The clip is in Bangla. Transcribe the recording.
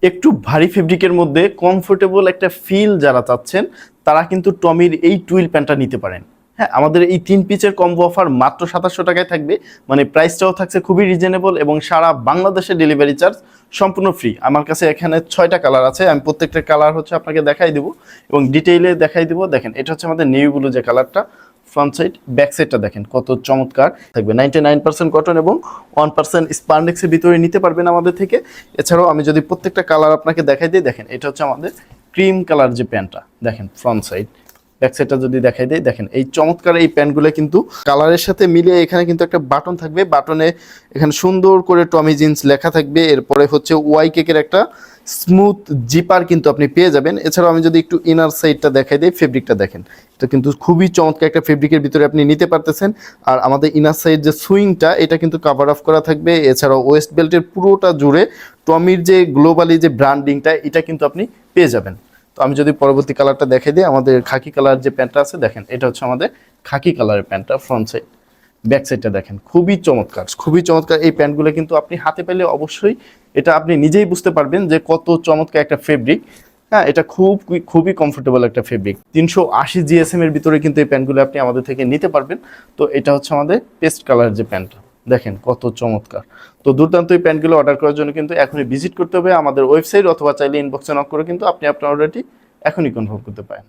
একটু ভারী ফেব্রিকের মধ্যে কমফোর্টেবল একটা ফিল যারা চাচ্ছেন তারা কিন্তু টমির এই টুইল প্যান্টটা নিতে পারেন। হ্যাঁ, আমাদের এই 3 পিসের কম্বো অফার মাত্র 2700 টাকায় থাকবে। মানে প্রাইসটাও থাকছে খুবই রিজনেবল এবং সারা বাংলাদেশে ডেলিভারি চার্জ সম্পূর্ণ ফ্রি। আমার কাছে এখানে 6টা কালার আছে, আমি প্রত্যেকটা কালার হচ্ছে আপনাকে দেখাই দিব এবং ডিটেইলে দেখাই দিব। দেখেন, এটা হচ্ছে আমাদের নেভি ব্লু যে কালারটা, ফ্রন্ট সাইড ব্যাক সাইডটা দেখেন কত চমৎকার থাকবে। 99% কটন এবং 1% স্পান্ডেক্সের ভিতরে নিতে পারবেন আমাদের থেকে। এছাড়াও আমি যদি প্রত্যেকটা কালার আপনাকে দেখাই দিই, দেখেন এটা হচ্ছে আমাদের ক্রিম কালার যে প্যান্টটা, দেখেন ফ্রন্ট সাইড ব্যাক সাইডটা যদি দেখাই দিই, দেখেন এই চমৎকার এই প্যান্টগুলো কিন্তু কালারের সাথে মিলিয়ে এখানে কিন্তু একটা বাটন থাকবে, বাটনে এখানে সুন্দর করে টমি জিন্স লেখা থাকবে। এরপরে হচ্ছে ওয়াই কেকের একটা স্মুথ জিপার কিন্তু আপনি পেয়ে যাবেন। এছাড়াও আমি যদি একটু ইনার সাইডটা দেখাই দিই, ফেব্রিকটা দেখেন, এটা কিন্তু খুবই চমৎকার একটা ফেব্রিকের ভিতরে আপনি নিতে পারতেছেন। আর আমাদের ইনার সাইড যে সুইংটা, এটা কিন্তু কাভার অফ করা থাকবে। এছাড়াও ওয়েস্ট বেল্টের পুরোটা জুড়ে টমির যে গ্লোবালি যে ব্র্যান্ডিংটা, এটা কিন্তু আপনি পেয়ে যাবেন। তো আমি যদি পরবর্তী কালারটা দেখাই দিই, আমাদের খাকি কালার যে প্যান্টটা আছে, দেখেন এটা হচ্ছে আমাদের খাকি কালারের প্যান্টটা, ফ্রন্ট সাইড ব্যাক সাইডটা দেখেন খুবই চমৎকার, খুবই চমৎকার। এই প্যান্টগুলো কিন্তু আপনি হাতে পেলে অবশ্যই এটা আপনি নিজেই বুঝতে পারবেন যে কত চমৎকার একটা ফেব্রিক। হ্যাঁ, এটা খুবই কমফোর্টেবল একটা ফেব্রিক। 380 জিএসএম এর ভিতরে কিন্তু এই প্যান্টগুলো আপনি আমাদের থেকে নিতে পারবেন। তো এটা হচ্ছে আমাদের পেস্ট কালার যে প্যান্টটা, দেখেন কত চমৎকার। তো দুর্দান্ত এই প্যান্টগুলো অর্ডার করার জন্য কিন্তু এখনই ভিজিট করতে হবে আমাদের ওয়েবসাইট, অথবা চাইলে ইনবক্সে নক করে কিন্তু আপনি আপনার অর্ডারটি এখনই কনফার্ম করতে পারেন।